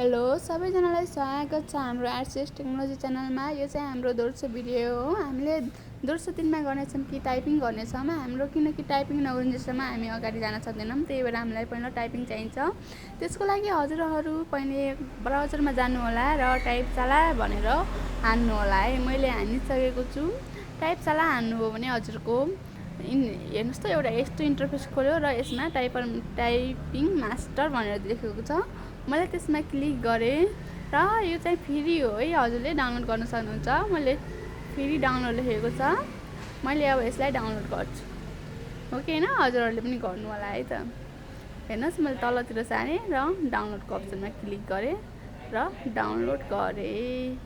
Hello सबैजनालाई स्वागत छ हाम्रो आरसीएस टेक्नोलोजी च्यानलमा। यो चाहिँ हाम्रो दोस्रो भिडियो हो। हामीले दोस्रो दिनमा गर्नेछौँ कि टाइपिङ गर्नेछौँ हाम्रो, किनकि टाइपिङ नगरुन्जेलसम्म हामी अगाडि जान सक्दैनौँ। त्यही भएर हामीलाई पहिला टाइपिङ चाहिन्छ। त्यसको लागि हजुरहरू पहिले ब्राउजरमा जानु होला र टाइपशाला भनेर हान्नु होला है। मैले हानिसकेको छु। टाइपशाला हान्नुभयो भने हजुरको हेर्नुहोस् त एउटा यस्तो इन्टरफेस खोल्यो र यसमा टाइपिङ मास्टर भनेर लेखेको छ। मैले त्यसमा क्लिक गरेँ र यो चाहिँ फ्री हो है, हजुरले डाउनलोड गर्न सक्नुहुन्छ। मैले फ्री डाउनलोड लेखेको छ, मैले अब यसलाई डाउनलोड गर्छु। ओके हैन, हजुरहरूले पनि गर्नु होला है त। हेर्नुहोस् मैले तलतिर सारेँ र डाउनलोडको अप्सनमा क्लिक गरेँ र डाउनलोड गरेँ।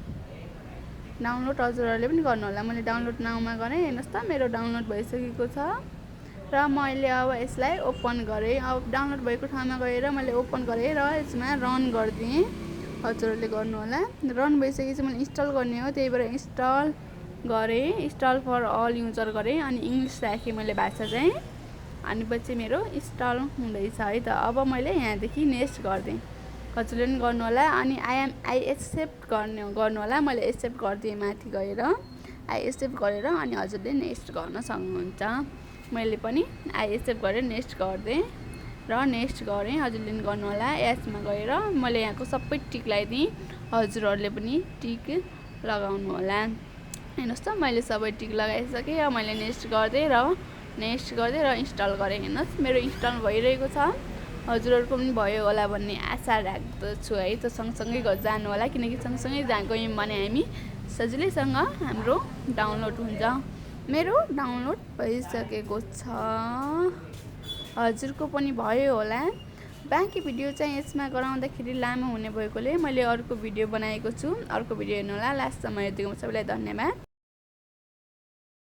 डाउनलोड हजुरहरूले पनि गर्नु होला। मैले डाउनलोड नाउमा गरेँ। हेर्नुहोस् त मेरो डाउनलोड भइसकेको छ र मैले अब यसलाई ओपन गरेँ। अब डाउनलोड भएको ठाउँमा गएर मैले ओपन गरेँ र यसमा रन गरिदिएँ। हजुरहरूले गर्नु होला। रन भइसकेपछि मैले इन्स्टल गर्ने हो, त्यही भएर इन्स्टल गरेँ। इन्स्टल फर अल युजर गरेँ अनि इङ्ग्लिस राखेँ मैले भाषा चाहिँ। अनि पछि मेरो इन्स्टल हुँदैछ है त। अब मैले यहाँदेखि नेक्स्ट गरिदिएँ। हजुरले पनि गर्नु होला। अनि आई एक्सेप्ट गर्नु होला। मैले एक्सेप्ट गरिदिएँ माथि गएर। आई एक्सेप्ट गरेर अनि हजुरले नेक्स्ट गर्न सक्नुहुन्छ। मैले पनि आई एक्सेप्ट गरेर नेक्स्ट गरिदिएँ र नेक्स्ट गरेँ। हजुरले पनि गर्नु होला। यसमा गएर मैले यहाँको सबै टिक लगाइदिएँ। हजुरहरूले पनि टिक लगाउनु होला। हेर्नुहोस् त मैले सबै टिक लगाइसकेँ। मैले नेक्स्ट गरिदिएँ र इन्स्टल गरेँ। हेर्नुहोस् मेरो इन्स्टल भइरहेको छ। हजुरहरूको पनि भयो होला भन्ने आशा राख्दछु है त। सँगसँगै जानु होला, किनकि सँगसँगै गयौँ भने हामी सजिलैसँग हाम्रो डाउनलोड हुन्छ। मेरो डाउनलोड भइसकेको छ। हजुरको पनि भयो होला। बाँकी भिडियो चाहिँ यसमा गराउँदाखेरि लामो हुने भएकोले मैले अर्को भिडियो बनाएको छु। अर्को भिडियो हेर्नु होला। लास्टसम्म हेरिदिनु सबैलाई धन्यवाद।